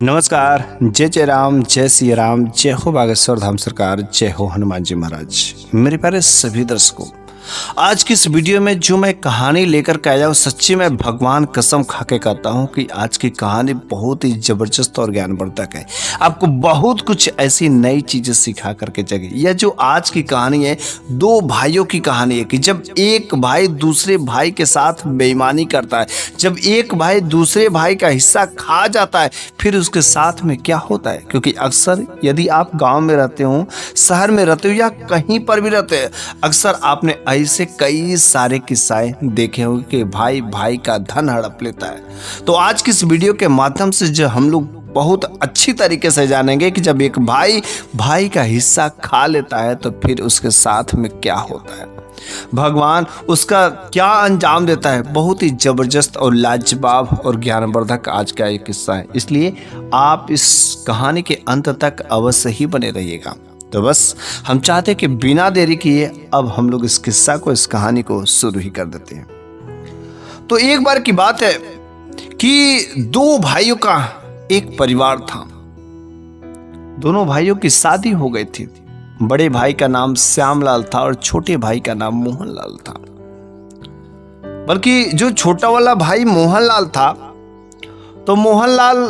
नमस्कार। जय जय राम, जय सिया राम, जय हो बागेश्वर धाम सरकार, जय हो हनुमान जी महाराज। मेरे प्यारे सभी दर्शकों, आज की इस वीडियो में जो मैं कहानी लेकर के आया हूँ, सच्ची में भगवान कसम खा के कहता हूँ कि आज की कहानी बहुत ही जबरदस्त और ज्ञानवर्धक है। आपको बहुत कुछ ऐसी नई चीजें सिखा करके जगह। यह जो आज की कहानी है, दो भाइयों की कहानी है कि जब एक भाई दूसरे भाई के साथ बेईमानी करता है, जब एक भाई दूसरे भाई का हिस्सा खा जाता है, फिर उसके साथ में क्या होता है। क्योंकि अक्सर यदि आप गांव में रहते हो, शहर में रहते हो या कहीं पर भी रहते हैं, अक्सर आपने ऐसे कई सारे किस्से देखे होंगे कि भाई भाई का धन हड़प लेता है। तो आज की इस वीडियो के माध्यम से जो हम लोग बहुत अच्छी तरीके से जानेंगे कि जब एक भाई भाई का हिस्सा खा लेता है तो फिर उसके साथ में क्या होता है, भगवान उसका क्या अंजाम देता है। बहुत ही जबरदस्त और लाजवाब और ज्ञानवर्धक आज का ये किस्सा है, इसलिए आप इस कहानी के अंत तक अवश्य ही बने रहिएगा। तो बस हम चाहते कि बिना देरी किए अब हम लोग इस किस्सा को, इस कहानी को शुरू ही कर देते हैं। तो एक बार की बात है कि दो भाइयों का एक परिवार था। दोनों भाइयों की शादी हो गई थी। बड़े भाई का नाम श्यामलाल था और छोटे भाई का नाम मोहनलाल था। बल्कि जो छोटा वाला भाई मोहनलाल था, तो मोहनलाल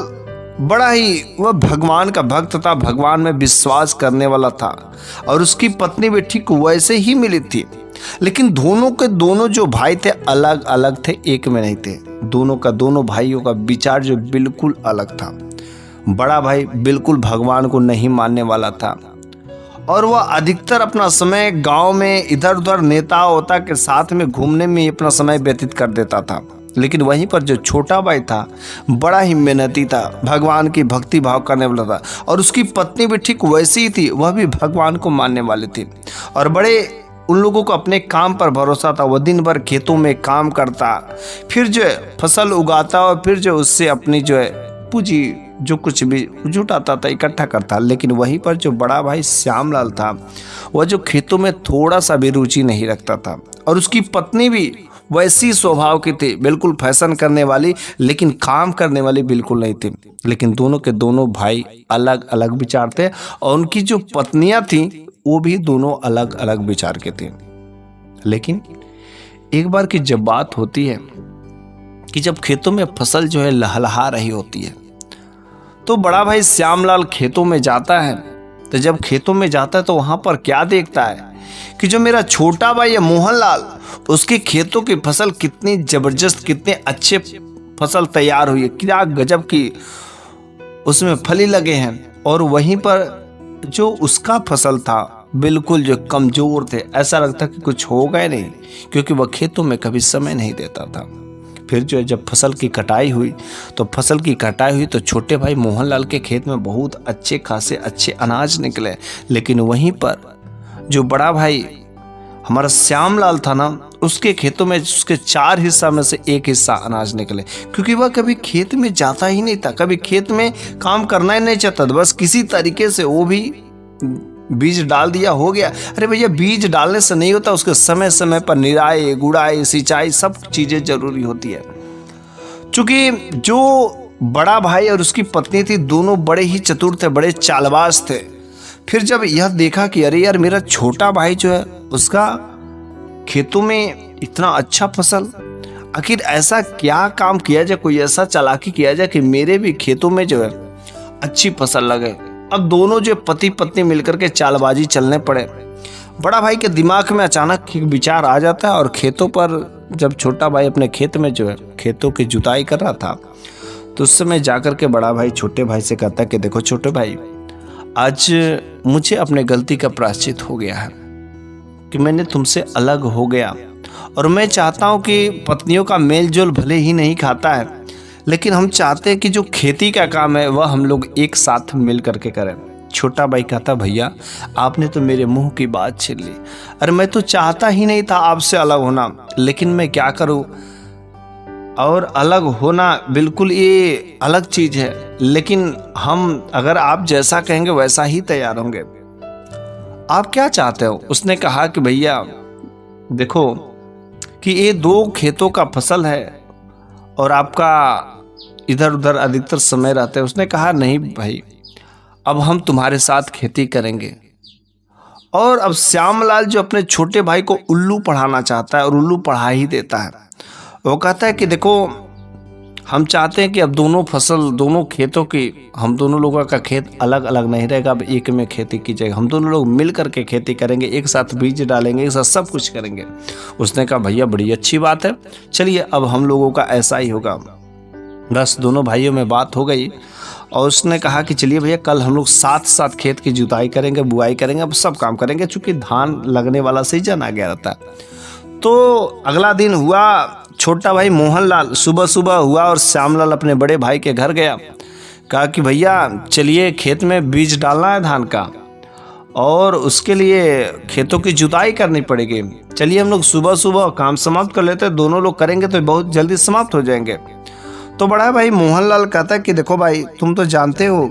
बड़ा ही वह भगवान का भक्त था, भगवान में विश्वास करने वाला था और उसकी पत्नी भी ठीक वैसे ही मिली थी। लेकिन दोनों के दोनों जो भाई थे अलग अलग थे, एक में नहीं थे। दोनों का दोनों भाइयों का विचार जो बिल्कुल अलग था। बड़ा भाई बिल्कुल भगवान को नहीं मानने वाला था और वह अधिकतर अपना समय गांव में इधर उधर नेता वोता के साथ में घूमने में अपना समय व्यतीत कर देता था। लेकिन वहीं पर जो छोटा भाई था, बड़ा ही मेहनती था, भगवान की भक्ति भाव करने वाला था और उसकी पत्नी भी ठीक वैसी ही थी, वह भी भगवान को मानने वाली थी। और बड़े उन लोगों को अपने काम पर भरोसा था। वह दिन भर खेतों में काम करता, फिर जो है फसल उगाता और फिर जो उससे अपनी जो है पूंजी जो कुछ भी जुटाता था, इकट्ठा करता। लेकिन वहीं पर जो बड़ा भाई श्यामलाल था, वह जो खेतों में थोड़ा सा भी रुचि नहीं रखता था और उसकी पत्नी भी वैसी स्वभाव की थी, बिल्कुल फैशन करने वाली, लेकिन काम करने वाली बिल्कुल नहीं थी। लेकिन दोनों के दोनों भाई अलग अलग विचार थे और उनकी जो पत्नियां थी वो भी दोनों अलग अलग विचार के थे। लेकिन एक बार की जब बात होती है कि जब खेतों में फसल जो है लहलहा रही होती है, तो बड़ा भाई श्यामलाल खेतों में जाता है। तो जब खेतों में जाता है तो वहां पर क्या देखता है कि जो मेरा छोटा भाई है मोहनलाल, उसके खेतों की फसल कितनी जबरदस्त, कितने अच्छे फसल तैयार हुई है, क्या गजब की उसमें फली लगे हैं। और वहीं पर जो उसका फसल था बिल्कुल जो कमजोर थे, ऐसा लगता कि कुछ होगा ही नहीं, क्योंकि वह खेतों में कभी समय नहीं देता था। फिर जो है जब फसल की कटाई हुई तो छोटे भाई मोहनलाल के खेत में बहुत अच्छे खासे अच्छे अनाज निकले। लेकिन वहीं पर जो बड़ा भाई हमारा श्यामलाल था ना, उसके खेतों में उसके 4 हिस्सा में से 1 हिस्सा अनाज निकले, क्योंकि वह कभी खेत में जाता ही नहीं था, कभी खेत में काम करना ही नहीं चाहता था। बस किसी तरीके से वो भी बीज डाल दिया, हो गया। अरे भैया, बीज डालने से नहीं होता, उसके समय समय पर निराई गुड़ाई सिंचाई सब चीजें जरूरी होती है। चूंकि जो बड़ा भाई और उसकी पत्नी थी, दोनों बड़े ही चतुर थे, बड़े चालबाज थे। फिर जब यह देखा कि अरे यार, मेरा छोटा भाई जो है उसका खेतों में इतना अच्छा फसल, आखिर ऐसा क्या काम किया जाए, कोई ऐसा चालाकी किया जाए कि मेरे भी खेतों में जो है अच्छी फसल लगे। अब दोनों जो पति पत्नी मिलकर के चालबाजी चलने पड़े। बड़ा भाई के दिमाग में अचानक एक विचार आ जाता है और खेतों पर जब छोटा भाई अपने खेत में जो है खेतों की जुताई कर रहा था, तो उस समय जाकर के बड़ा भाई छोटे भाई से कहता है कि देखो छोटे भाई, आज मुझे अपने गलती का प्रायश्चित हो गया है कि मैंने तुमसे अलग हो गया और मैं चाहता हूं कि पत्नियों का मेल जोल भले ही नहीं खाता है, लेकिन हम चाहते हैं कि जो खेती का काम है वह हम लोग एक साथ मिल करके करें। छोटा भाई कहता, भैया आपने तो मेरे मुंह की बात छीन ली। अरे मैं तो चाहता ही नहीं था आपसे अलग होना, लेकिन मैं क्या करूं। और अलग होना बिल्कुल ये अलग चीज है, लेकिन हम अगर आप जैसा कहेंगे वैसा ही तैयार होंगे। आप क्या चाहते हो? उसने कहा कि भैया देखो कि ये 2 खेतों का फसल है और आपका इधर उधर अधिकतर समय रहते हैं। उसने कहा नहीं भाई, अब हम तुम्हारे साथ खेती करेंगे। और अब श्यामलाल जो अपने छोटे भाई को उल्लू पढ़ाना चाहता है और उल्लू पढ़ा ही देता है। वो कहता है कि देखो, हम चाहते हैं कि अब दोनों फसल, दोनों खेतों की, हम दोनों लोगों का खेत अलग अलग नहीं रहेगा, अब एक में खेती की जाएगी। हम दोनों लोग मिल करके खेती करेंगे, एक साथ बीज डालेंगे, एक साथ सब कुछ करेंगे। उसने कहा भैया बड़ी अच्छी बात है, चलिए अब हम लोगों का ऐसा ही होगा। बस दोनों भाइयों में बात हो गई और उसने कहा कि चलिए भैया कल हम लोग साथ साथ खेत की जुताई करेंगे, बुआई करेंगे, अब सब काम करेंगे, चूँकि धान लगने वाला सीजन आ गया रहता है। तो अगला दिन हुआ, छोटा भाई मोहनलाल सुबह सुबह हुआ और श्यामलाल अपने बड़े भाई के घर गया। कहा कि भैया चलिए खेत में बीज डालना है धान का और उसके लिए खेतों की जुताई करनी पड़ेगी, चलिए हम लोग सुबह सुबह काम समाप्त कर लेते हैं, दोनों लोग करेंगे तो बहुत जल्दी समाप्त हो जाएंगे। तो बड़ा भाई मोहनलाल कहता है कि देखो भाई, तुम तो जानते हो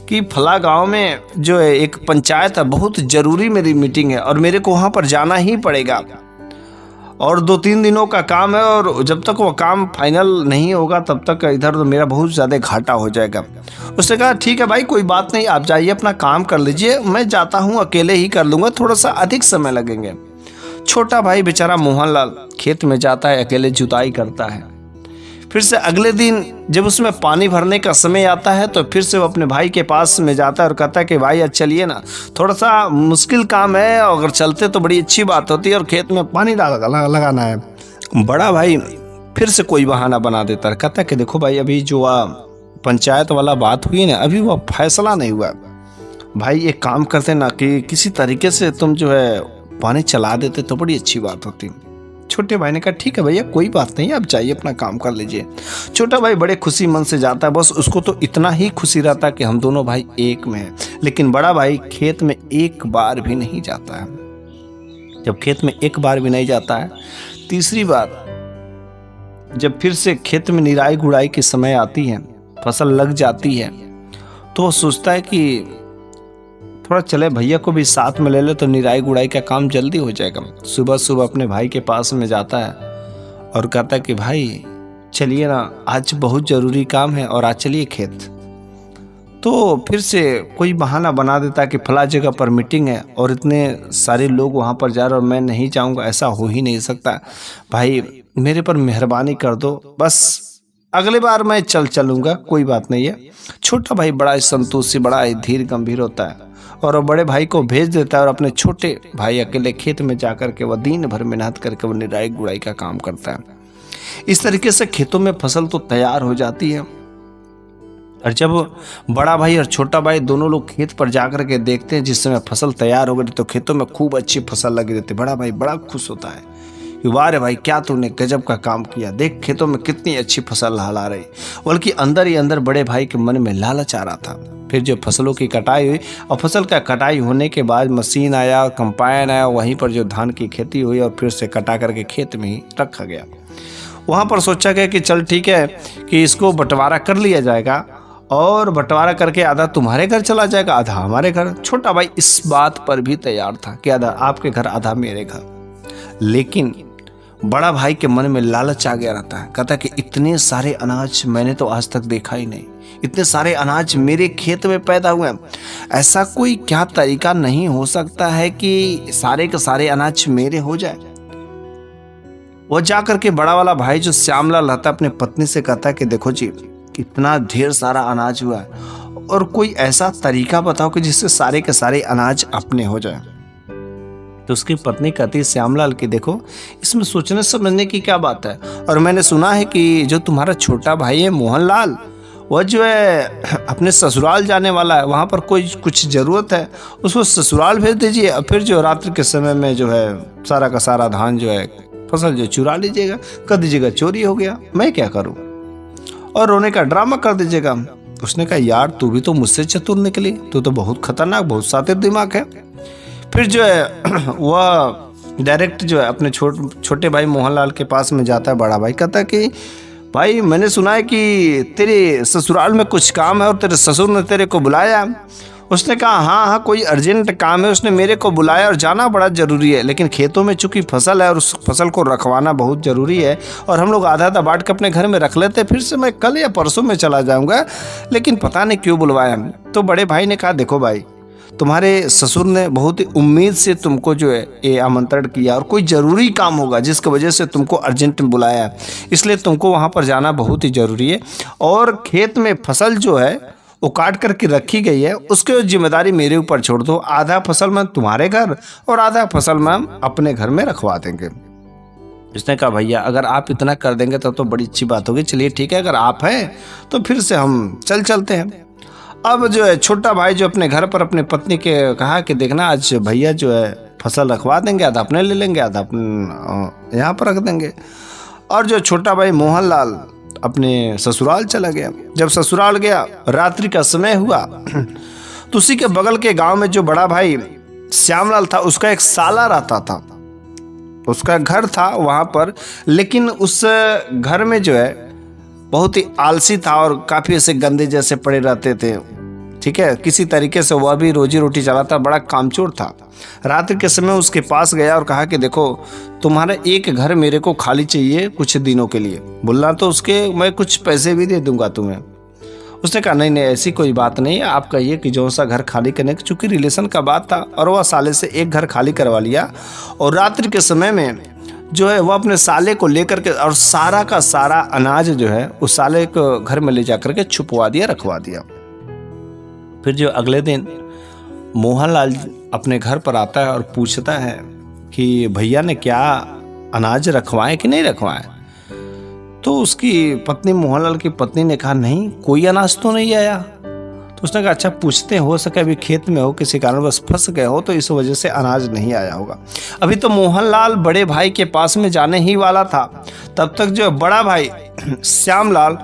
कि फला गांव में जो है एक पंचायत है, बहुत ज़रूरी मेरी मीटिंग है और मेरे को वहाँ पर जाना ही पड़ेगा और 2-3 दिनों का काम है और जब तक वो काम फाइनल नहीं होगा तब तक इधर तो मेरा बहुत ज़्यादा घाटा हो जाएगा। उसने कहा ठीक है भाई, कोई बात नहीं, आप जाइए अपना काम कर लीजिए, मैं जाता हूँ, अकेले ही कर लूँगा, थोड़ा सा अधिक समय लगेंगे। छोटा भाई बेचारा मोहनलाल खेत में जाता है, अकेले जुताई करता है। फिर से अगले दिन जब उसमें पानी भरने का समय आता है तो फिर से वो अपने भाई के पास में जाता है और कहता है कि भाई आज चलिए ना, थोड़ा सा मुश्किल काम है, अगर चलते तो बड़ी अच्छी बात होती है और खेत में पानी लगाना है। बड़ा भाई फिर से कोई बहाना बना देता है, कहता है कि देखो भाई, अभी जो पंचायत वाला बात हुई ना, अभी वो फैसला नहीं हुआ। भाई एक काम करते ना कि किसी तरीके से तुम जो है पानी चला देते तो बड़ी अच्छी बात होती। छोटे भाई ने कहा ठीक है भैया, कोई बात नहीं, आप जाइए अपना काम कर लीजिए। छोटा भाई बड़े खुशी मन से जाता है, बस उसको तो इतना ही खुशी रहता है कि हम दोनों भाई एक में हैं। लेकिन बड़ा भाई खेत में एक बार भी नहीं जाता है। जब खेत में एक बार भी नहीं जाता है, तीसरी बार जब फिर से खेत में निराई गुड़ाई की समय आती है, फसल लग जाती है, तो वो सोचता है कि थोड़ा चले भैया को भी साथ में ले ले तो निराई गुड़ाई का काम जल्दी हो जाएगा। सुबह सुबह अपने भाई के पास में जाता है और कहता है कि भाई चलिए ना, आज बहुत ज़रूरी काम है और आज चलिए खेत। तो फिर से कोई बहाना बना देता है कि फला जगह पर मीटिंग है और इतने सारे लोग वहाँ पर जा रहे और मैं नहीं जाऊँगा, ऐसा हो ही नहीं सकता, भाई मेरे पर मेहरबानी कर दो, बस अगले बार मैं चलूँगा, कोई बात नहीं है। छोटा भाई बड़ा ही संतोषी, बड़ा ही धीर गंभीर होता है और वो बड़े भाई को भेज देता है और अपने छोटे भाई अकेले खेत में जाकर के वह दिन भर मेहनत करके वो निराई गुड़ाई का काम करता है। इस तरीके से खेतों में फसल तो तैयार हो जाती है और जब बड़ा भाई और छोटा भाई दोनों लोग खेत पर जाकर के देखते हैं जिस समय फसल तैयार हो गई तो खेतों में खूब अच्छी फसल लगी रहती है। बड़ा भाई बड़ा खुश होता है कि वाह रे भाई, क्या तूने गजब का काम किया, देख खेतों में कितनी अच्छी फसल लहला रही। बल्कि अंदर ही अंदर बड़े भाई के मन में लालच आ रहा था। फिर जब फसलों की कटाई हुई और फसल का कटाई होने के बाद मशीन आया, कंपाइन आया, वहीं पर जो धान की खेती हुई और फिर से कटा करके खेत में ही रखा गया। वहाँ पर सोचा गया कि चल ठीक है कि इसको बंटवारा कर लिया जाएगा और बंटवारा करके आधा तुम्हारे घर चला जाएगा, आधा हमारे घर। छोटा भाई इस बात पर भी तैयार था कि आधा आपके घर, आधा मेरे घर। लेकिन बड़ा भाई के मन में लालच आ गया रहता है, कहता है कि इतने सारे अनाज मैंने तो आज तक देखा ही नहीं, इतने सारे अनाज मेरे खेत में पैदा हुए हैं, ऐसा कोई क्या तरीका नहीं हो सकता है कि सारे के सारे अनाज मेरे हो जाए। वो जाकर के बड़ा वाला भाई जो श्यामलाल रहता है अपने पत्नी से कहता है कि देखो जी, इतना ढेर सारा अनाज हुआ है और कोई ऐसा तरीका बताओ कि जिससे सारे के सारे अनाज अपने हो जाए। तो उसकी पत्नी कहती है श्यामलाल की देखो, इसमें सोचने समझने की क्या बात है, और मैंने सुना है कि जो तुम्हारा छोटा भाई है मोहनलाल, वह जो है अपने ससुराल जाने वाला है, वहाँ पर कोई कुछ ज़रूरत है उसको ससुराल भेज दीजिए और फिर जो रात्रि के समय में जो है सारा का सारा धान जो है फसल जो चुरा लीजिएगा, कर दीजिएगा चोरी हो गया, मैं क्या करूँ, और रोने का ड्रामा कर दीजिएगा। उसने कहा यार तू भी तो मुझसे चतुर निकली, तू तो बहुत खतरनाक, बहुत शातिर दिमाग है। फिर जो है वह डायरेक्ट जो है अपने छोटे भाई मोहनलाल के पास में जाता है। बड़ा भाई कहता है कि भाई मैंने सुना है कि तेरे ससुराल में कुछ काम है और तेरे ससुर ने तेरे को बुलाया। उसने कहा हाँ हाँ कोई अर्जेंट काम है, उसने मेरे को बुलाया और जाना बड़ा ज़रूरी है, लेकिन खेतों में चूंकि फसल है और उस फसल को रखवाना बहुत ज़रूरी है और हम लोग आधा आधा बांट के अपने घर में रख लेते, फिर से मैं कल या परसों में चला जाऊँगा, लेकिन पता नहीं क्यों बुलवाया। तो बड़े भाई ने कहा देखो भाई, तुम्हारे ससुर ने बहुत ही उम्मीद से तुमको जो है ये आमंत्रण किया और कोई ज़रूरी काम होगा जिसकी वजह से तुमको अर्जेंट में बुलाया है, इसलिए तुमको वहाँ पर जाना बहुत ही ज़रूरी है। और खेत में फसल जो है वो काट करके रखी गई है, उसकी जिम्मेदारी मेरे ऊपर छोड़ दो। आधा फसल मैं तुम्हारे घर और आधा फसल मैं अपने घर में रखवा देंगे। उसने कहा भैया अगर आप इतना कर देंगे तब तो बड़ी अच्छी बात होगी, चलिए ठीक है, अगर आप हैं तो फिर से हम चलते हैं। अब जो है छोटा भाई जो अपने घर पर अपने पत्नी के कहा कि देखना आज भैया जो है फसल रखवा देंगे, आधा अपने ले लेंगे, आधा अपने यहाँ पर रख देंगे। और जो छोटा भाई मोहनलाल अपने ससुराल चला गया। जब ससुराल गया, रात्रि का समय हुआ, तो उसी के बगल के गांव में जो बड़ा भाई श्यामलाल था उसका एक साला रहता था, उसका घर था वहाँ पर, लेकिन उस घर में जो है बहुत ही आलसी था और काफ़ी ऐसे गंदे जैसे पड़े रहते थे। ठीक है, किसी तरीके से वह भी रोजी रोटी चलाता, बड़ा कामचोर था। रात्रि के समय उसके पास गया और कहा कि देखो तुम्हारा एक घर मेरे को खाली चाहिए कुछ दिनों के लिए, बोलना तो उसके मैं कुछ पैसे भी दे दूंगा तुम्हें। उसने कहा नहीं ऐसी कोई बात नहीं है, आप कहिए कि जो सा घर खाली करने की, चूंकि रिलेशन का बात था और वह साले से एक घर खाली करवा लिया। और रात्रि के समय में जो है वह अपने साले को लेकर के और सारा का सारा अनाज जो है उस साले को घर में ले जाकर के छुपवा दिया, रखवा दिया। फिर जो अगले दिन मोहनलाल अपने घर पर आता है और पूछता है कि भैया ने क्या अनाज रखवाए कि नहीं रखवाए। तो उसकी पत्नी, मोहनलाल की पत्नी ने कहा नहीं कोई अनाज तो नहीं आया। तो उसने कहा अच्छा पूछते हो सके अभी खेत में हो, किसी कारण बस फंस गए हो तो इस वजह से अनाज नहीं आया होगा। अभी तो मोहनलाल बड़े भाई के पास में जाने ही वाला था, तब तक जो बड़ा भाई श्यामलाल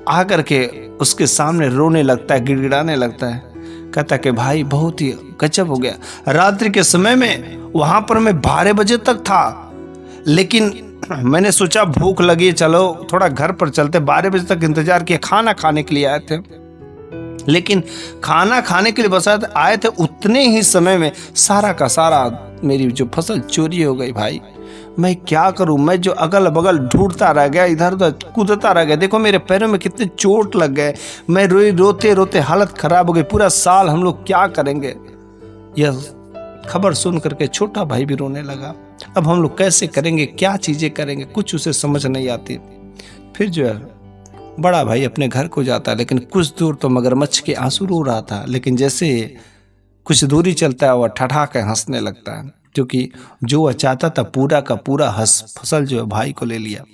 आ करके उसके सामने रोने लगता है, गिड़गिड़ाने लगता है, कहता कि भाई बहुत ही गजब हो गया। रात्रि के समय में वहां पर मैं 12 बजे तक था, लेकिन मैंने सोचा भूख लगी चलो थोड़ा घर पर चलते, 12 बजे तक इंतजार किया, खाना खाने के लिए आए थे, लेकिन खाना खाने के लिए बस आए थे, उतने ही समय में सारा का सारा मेरी जो फसल चोरी हो गई। भाई मैं क्या करूं, मैं जो अगल बगल ढूंढता रह गया, इधर उधर कूदता रह गया, देखो मेरे पैरों में कितने चोट लग गए, मैं रोते रोते हालत खराब हो गई, पूरा साल हम लोग क्या करेंगे। यह खबर सुन करके छोटा भाई भी रोने लगा, अब हम लोग कैसे करेंगे, क्या चीजें करेंगे, कुछ उसे समझ नहीं आती। फिर जो है बड़ा भाई अपने घर को जाता है, लेकिन कुछ दूर तो मगरमच्छ के आंसू रो रहा था, लेकिन जैसे कुछ दूरी चलता है वह ठठा के हंसने लगता है, क्योंकि जो वह चाहता था पूरा का पूरा फसल जो है भाई को ले लिया।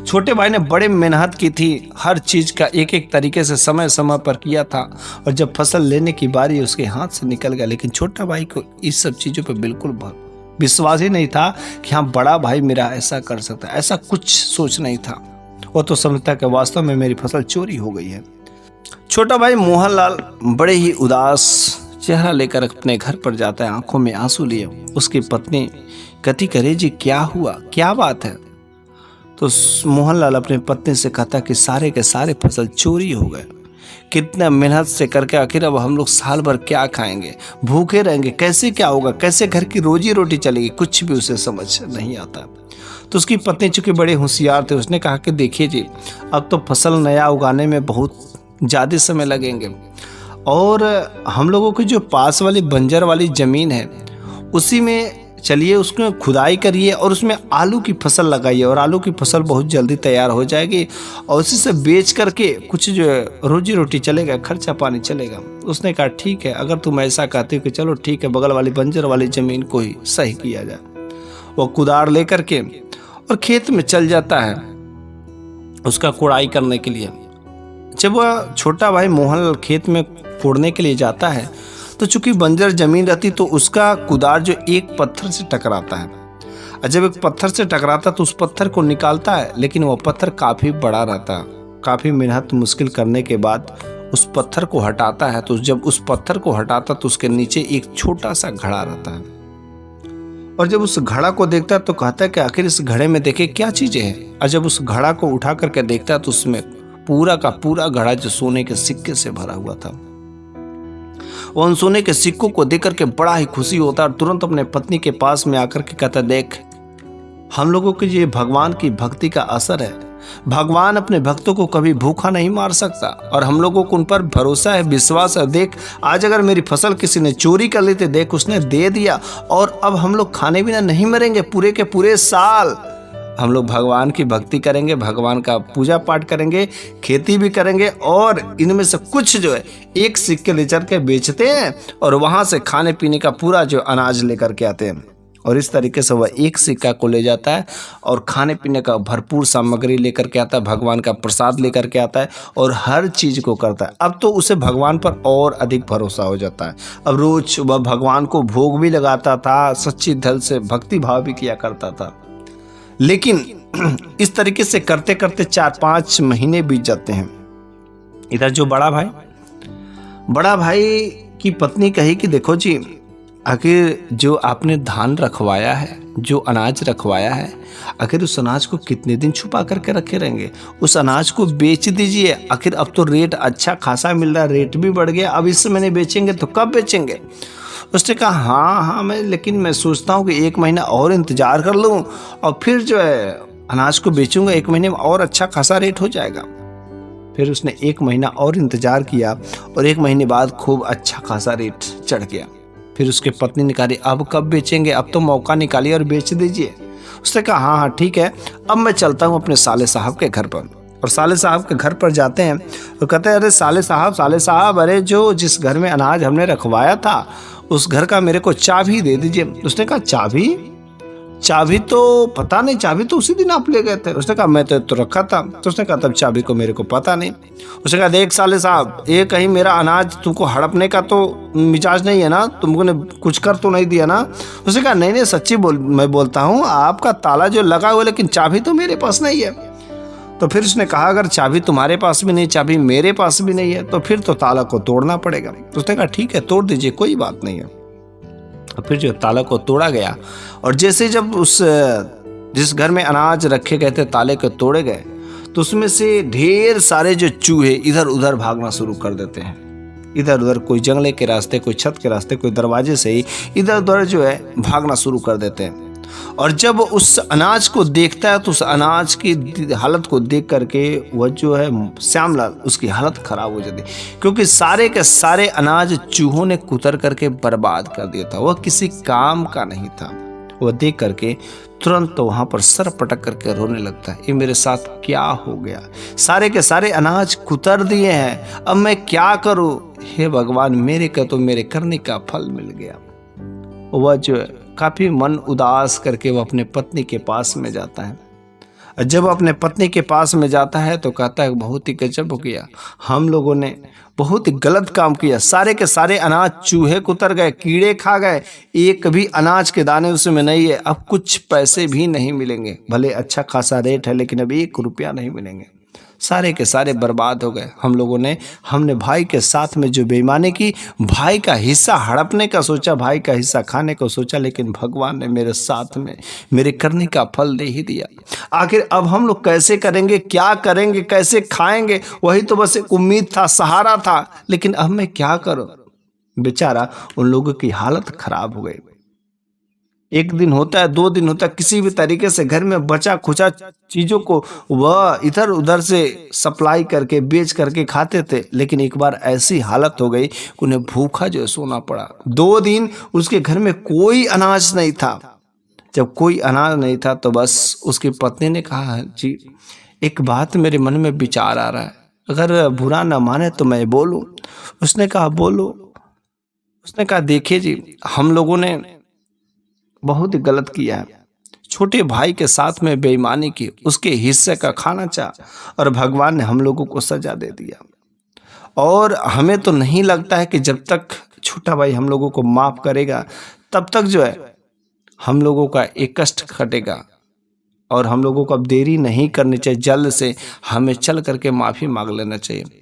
छोटे भाई ने बड़े मेहनत की थी, हर चीज का एक एक तरीके से समय समय पर किया था, और जब फसल लेने की बारी उसके हाथ से निकल गया। लेकिन छोटा भाई को इस सब चीजों पर बिल्कुल विश्वास ही नहीं था कि हाँ बड़ा भाई मेरा ऐसा कर सकता है, ऐसा कुछ सोच नहीं था। वो तो समझता कि वास्तव में मेरी फसल चोरी हो गई है। छोटा भाई मोहनलाल बड़े ही उदास चेहरा लेकर अपने घर पर जाता है, आंखों में आंसू लिए। उसकी पत्नी कहती करे जी क्या हुआ, क्या बात है। तो मोहनलाल अपने पत्नी से कहता कि सारे के सारे फसल चोरी हो गए, कितना मेहनत से करके आखिर अब हम लोग साल भर क्या खाएंगे, भूखे रहेंगे, कैसे क्या होगा, कैसे घर की रोजी रोटी चलेगी, कुछ भी उसे समझ नहीं आता। तो उसकी पत्नी चूंकि बड़े होशियार थे, उसने कहा कि देखिए जी अब तो फसल नया उगाने में बहुत ज़्यादा समय लगेंगे, और हम लोगों की जो पास वाली बंजर वाली ज़मीन है उसी में चलिए उसमें खुदाई करिए और उसमें आलू की फसल लगाइए, और आलू की फसल बहुत जल्दी तैयार हो जाएगी, और उसी से बेच करके कुछ जो है रोजी रोटी चलेगा, खर्चा पानी चलेगा। उसने कहा ठीक है, अगर तुम ऐसा कहते हो कि चलो ठीक है, बगल वाली बंजर वाली ज़मीन को ही सही किया जाए। वो कुदार लेकर के और खेत में चल जाता है उसका कुड़ाई करने के लिए। जब वह छोटा भाई मोहनलाल खेत में कोड़ने के लिए जाता है तो चूंकि बंजर जमीन रहती तो उसका कुदार जो एक पत्थर से टकराता है, और जब एक पत्थर से टकराता तो उस पत्थर को निकालता है, लेकिन वह पत्थर काफ़ी बड़ा रहता है। काफ़ी मेहनत मुश्किल करने के बाद उस पत्थर को हटाता है, तो जब उस पत्थर को हटाता तो उसके नीचे एक छोटा सा घड़ा रहता है, और जब उस घड़ा को देखता है तो कहता है कि आखिर इस घड़े में देखे क्या चीज़ें हैं। और जब उस घड़ा को उठा करके देखता है तो उसमें पूरा का पूरा घड़ा जो सोने के सिक्के से भरा हुआ था। वो उन सोने के सिक्कों को देख करके बड़ा ही खुशी होता है और तुरंत अपने पत्नी के पास में आकर के कहता, देख हम लोगों के ये भगवान की भक्ति का असर है। भगवान अपने भक्तों को कभी भूखा नहीं मार सकता और हम लोगों को उन पर भरोसा है, विश्वास है। देख आज अगर मेरी फसल किसी ने चोरी कर ली थी, देख उसने दे दिया और अब हम लोग खाने बिना नहीं मरेंगे, पूरे के पूरे साल हम लोग भगवान की भक्ति करेंगे, भगवान का पूजा पाठ करेंगे, खेती भी करेंगे और इनमें से कुछ जो है एक सिक्के ले चल के बेचते हैं और वहां से खाने पीने का पूरा जो अनाज लेकर के आते हैं। और इस तरीके से वह एक सिक्का को ले जाता है और खाने पीने का भरपूर सामग्री लेकर के आता है, भगवान का प्रसाद लेकर के आता है और हर चीज को करता है। अब तो उसे भगवान पर और अधिक भरोसा हो जाता है। अब रोज वह भगवान को भोग भी लगाता था, सच्ची दिल से भक्ति भाव भी किया करता था। लेकिन इस तरीके से करते करते 4-5 महीने बीत जाते हैं। इधर जो बड़ा भाई की पत्नी कही कि देखो जी, आखिर जो आपने धान रखवाया है, जो अनाज रखवाया है, आखिर उस अनाज को कितने दिन छुपा करके रखे रहेंगे? उस अनाज को बेच दीजिए। आखिर अब तो रेट अच्छा खासा मिल रहा है, रेट भी बढ़ गया। अब इस महीने बेचेंगे तो कब बेचेंगे? उसने कहा हाँ लेकिन मैं सोचता हूँ कि 1 महीना और इंतजार कर लूँ और फिर जो है अनाज को बेचूंगा, 1 महीने में और अच्छा खासा रेट हो जाएगा। फिर उसने 1 महीना और इंतजार किया और 1 महीने बाद खूब अच्छा खासा रेट चढ़ गया। फिर उसके पत्नी ने कहा अब कब बेचेंगे? अब तो मौका निकालिए और बेच दीजिए। उसने कहा हाँ ठीक है, अब मैं चलता हूँ अपने साले साहब के घर पर। और साले साहब के घर पर जाते हैं तो कहते हैं, अरे साले साहब, अरे जो जिस घर में अनाज हमने रखवाया था उस घर का मेरे को चाबी दे दीजिए। उसने कहा चाबी तो पता नहीं, चाबी तो उसी दिन आप ले गए थे। उसने कहा मैं तो रखा था। तो उसने कहा तब चाबी को मेरे को पता नहीं। उसने कहा देख साले साहब, ये कहीं मेरा अनाज तुमको हड़पने का तो मिजाज नहीं है ना? तुमको ने कुछ कर तो नहीं दिया ना? उसने कहा नहीं सच्ची मैं बोलता हूँ, आपका ताला जो लगा हुआ, लेकिन चाबी तो मेरे पास नहीं है। तो फिर उसने कहा अगर चाबी तुम्हारे पास भी नहीं, चाबी मेरे पास भी नहीं है, तो फिर तो ताला को तोड़ना पड़ेगा। तो उसने कहा ठीक है तोड़ दीजिए, कोई बात नहीं है। और फिर जो ताला को तोड़ा गया और जैसे जब उस जिस घर में अनाज रखे गए थे ताले को तोड़े गए तो उसमें से ढेर सारे जो चूहे इधर उधर भागना शुरू कर देते हैं। इधर उधर, कोई जंगले के रास्ते, कोई छत के रास्ते, कोई दरवाजे से ही इधर उधर जो है भागना शुरू कर देते हैं। और जब उस अनाज को देखता है तो उस अनाज की हालत को देख करके वह जो है श्यामलाल, उसकी हालत खराब हो जाती, क्योंकि सारे के सारे अनाज चूहों ने कुतर करके बर्बाद कर दिया था। वह किसी काम का नहीं था। वह देख करके तुरंत तो वहां पर सर पटक करके रोने लगता है, ये मेरे साथ क्या हो गया? सारे के सारे अनाज कुतर दिए हैं, अब मैं क्या करूं? हे भगवान, मेरे का तो मेरे करने का फल मिल गया। वह जो है काफी मन उदास करके वो अपने पत्नी के पास में जाता है। जब अपने पत्नी के पास में जाता है तो कहता है बहुत ही गजब हो गया, हम लोगों ने बहुत ही गलत काम किया। सारे के सारे अनाज चूहे कुतर गए, कीड़े खा गए, एक भी अनाज के दाने उसमें नहीं है। अब कुछ पैसे भी नहीं मिलेंगे, भले अच्छा खासा रेट है लेकिन अब 1 रुपया नहीं मिलेंगे। सारे के सारे बर्बाद हो गए। हमने भाई के साथ में जो बेईमानी की, भाई का हिस्सा हड़पने का सोचा, भाई का हिस्सा खाने को सोचा, लेकिन भगवान ने मेरे साथ में मेरे करने का फल दे ही दिया। आखिर अब हम लोग कैसे करेंगे, क्या करेंगे, कैसे खाएंगे? वही तो बस एक उम्मीद था, सहारा था, लेकिन अब मैं क्या करूं? बेचारा उन लोगों की हालत खराब हो गई। 1 दिन होता है, 2 दिन होता है, किसी भी तरीके से घर में बचा खुचा चीजों को वह इधर उधर से सप्लाई करके बेच करके खाते थे। लेकिन एक बार ऐसी हालत हो गई कि उन्हें भूखा जो सोना पड़ा। 2 दिन उसके घर में कोई अनाज नहीं था। जब कोई अनाज नहीं था तो बस उसकी पत्नी ने कहा, जी एक बात मेरे मन में विचार आ रहा है, अगर बुरा ना माने तो मैं बोलूं? उसने कहा बोलो। उसने कहा देखिए जी, हम लोगों ने बहुत गलत किया है। छोटे भाई के साथ में बेईमानी की, उसके हिस्से का खाना चाहा और भगवान ने हम लोगों को सजा दे दिया। और हमें तो नहीं लगता है कि जब तक छोटा भाई हम लोगों को माफ करेगा तब तक जो है हम लोगों का एक कष्ट घटेगा। और हम लोगों को अब देरी नहीं करनी चाहिए, जल्द से हमें चल करके माफ़ी मांग लेना चाहिए।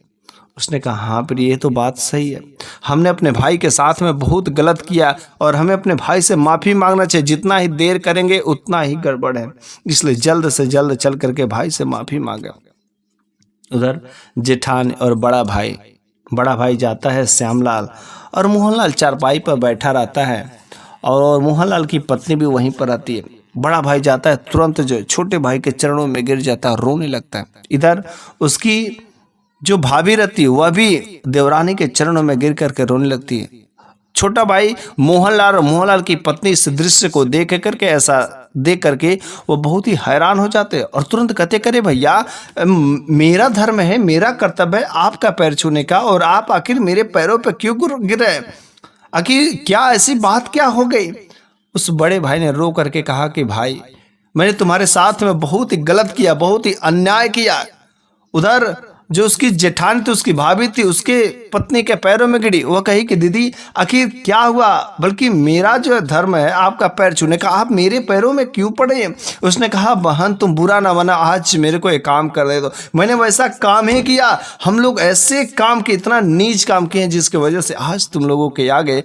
उसने कहा हाँ पर ये तो बात सही है, हमने अपने भाई के साथ में बहुत गलत किया और हमें अपने भाई से माफ़ी मांगना चाहिए। जितना ही देर करेंगे उतना ही गड़बड़ है, इसलिए जल्द से जल्द चल करके भाई से माफ़ी मांगे। उधर जेठान और बड़ा भाई बड़ा भाई जाता है श्यामलाल और मोहनलाल चारपाई पर बैठा रहता है और मोहनलाल की पत्नी भी वहीं पर आती है। बड़ा भाई जाता है, तुरंत जो छोटे भाई के चरणों में गिर जाता है, रोने लगता है। इधर उसकी जो भाभी रहती है वह भी देवरानी के चरणों में गिर करके रोने लगती है। छोटा भाई मोहनलाल और मोहनलाल की पत्नी इस दृश्य को देख करके ऐसा देख करके वो बहुत ही हैरान हो जाते हैं और तुरंत कहते, करे भैया मेरा धर्म है, मेरा कर्तव्य है आपका पैर छूने का, और आप आखिर मेरे पैरों पर क्यों गिर रहे? आखिर क्या ऐसी बात क्या हो गई? उस बड़े भाई ने रो करके कहा कि भाई मैंने तुम्हारे साथ में बहुत ही गलत किया, बहुत ही अन्याय किया। उधर जो उसकी जेठानी थी, उसकी भाभी थी, उसके पत्नी के पैरों में गिरी। वह कही कि दीदी आखिर क्या हुआ, बल्कि मेरा जो धर्म है आपका पैर छूने का, आप मेरे पैरों में क्यों पड़े? उसने कहा बहन तुम बुरा ना माना, आज मेरे को एक काम कर दे दो। मैंने वैसा काम ही किया, हम लोग ऐसे काम के, इतना नीच काम किए हैं जिसकी वजह से आज तुम लोगों के आगे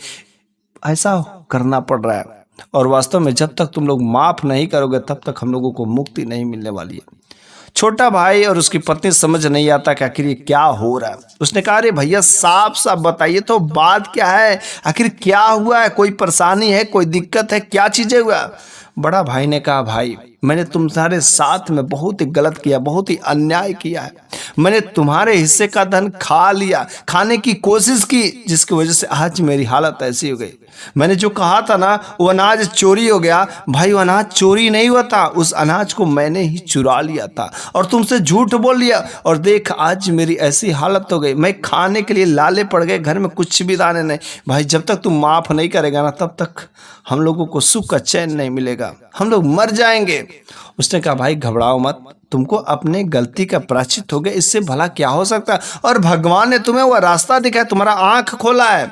ऐसा करना पड़ रहा है। और वास्तव में जब तक तुम लोग माफ नहीं करोगे तब तक हम लोगों को मुक्ति नहीं मिलने वाली है। छोटा भाई और उसकी पत्नी समझ नहीं आता कि आखिर ये क्या हो रहा है। उसने कहा अरे भैया साफ साफ बताइए तो बात क्या है, आखिर क्या हुआ है, कोई परेशानी है, कोई दिक्कत है, क्या चीजें हुआ? बड़ा भाई ने कहा भाई मैंने तुम्हारे साथ में बहुत ही गलत किया, बहुत ही अन्याय किया है। मैंने तुम्हारे हिस्से का धन खा लिया, खाने की कोशिश की, जिसकी वजह से आज मेरी हालत ऐसी हो गई। मैंने जो कहा था ना वो अनाज चोरी हो गया, भाई वो अनाज चोरी नहीं हुआ था, उस अनाज को मैंने ही चुरा लिया था और तुमसे झूठ बोल लिया, और देख आज मेरी ऐसी हालत हो गई, मैं खाने के लिए लाले पड़ गए, घर में कुछ भी दाने नहीं। भाई जब तक तुम माफ नहीं करेगा ना तब तक हम लोगों को सुख का चैन नहीं मिलेगा, हम लोग मर जाएंगे। उसने कहा भाई घबराओ मत, तुमको अपने गलती का प्रायश्चित हो गया, इससे भला क्या हो सकता है? और भगवान ने तुम्हें वह रास्ता दिखाया, तुम्हारा आंख खोला है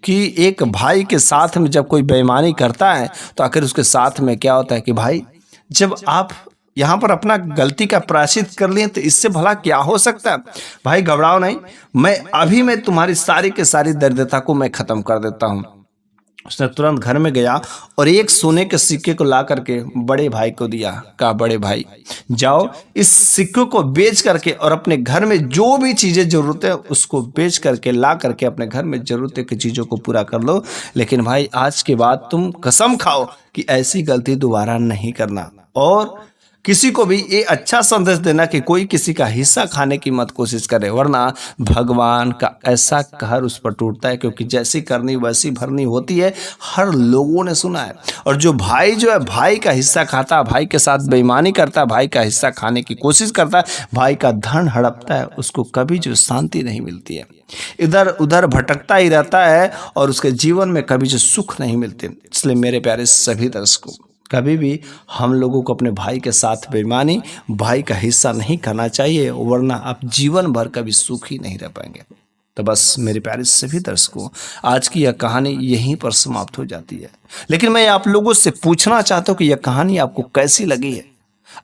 कि एक भाई के साथ में जब कोई बेईमानी करता है तो आखिर उसके साथ में क्या होता है कि भाई जब आप यहाँ पर अपना गलती का प्रायश्चित कर लिए तो इससे भला क्या हो सकता है? भाई घबराओ नहीं, मैं तुम्हारी सारी के सारी दरिद्रता को मैं खत्म कर देता हूँ। उसने तुरंत घर में गया और एक सोने के सिक्के को ला करके बड़े भाई को दिया। कहा बड़े भाई जाओ इस सिक्के को बेच करके और अपने घर में जो भी चीजें जरूरत है उसको बेच करके ला करके अपने घर में जरूरत की चीजों को पूरा कर लो, लेकिन भाई आज के बाद तुम कसम खाओ कि ऐसी गलती दोबारा नहीं करना, और किसी को भी ये अच्छा संदेश देना कि कोई किसी का हिस्सा खाने की मत कोशिश करे, वरना भगवान का ऐसा कहर उस पर टूटता है, क्योंकि जैसी करनी वैसी भरनी होती है, हर लोगों ने सुना है। और जो भाई जो है भाई का हिस्सा खाता, भाई के साथ बेईमानी करता, भाई का हिस्सा खाने की कोशिश करता, भाई का धन हड़पता है, उसको कभी जो शांति नहीं मिलती है, इधर उधर भटकता ही रहता है और उसके जीवन में कभी जो सुख नहीं मिलते। इसलिए मेरे प्यारे सभी दर्शकों, कभी भी हम लोगों को अपने भाई के साथ बेईमानी, भाई का हिस्सा नहीं करना चाहिए, वरना आप जीवन भर कभी सुखी नहीं रह पाएंगे। तो बस मेरे प्यारे सभी दर्शकों, आज की यह कहानी यहीं पर समाप्त हो जाती है, लेकिन मैं आप लोगों से पूछना चाहता हूँ कि यह कहानी आपको कैसी लगी है?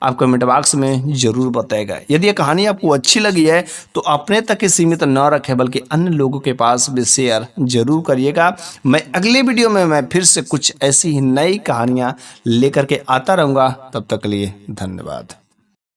आप कमेंट बॉक्स में जरूर बताएगा। यदि यह कहानी आपको अच्छी लगी है तो अपने तक ही सीमित न रखें, बल्कि अन्य लोगों के पास भी शेयर जरूर करिएगा। मैं अगले वीडियो में मैं फिर से कुछ ऐसी ही नई कहानियां लेकर के आता रहूँगा। तब तक के लिए धन्यवाद।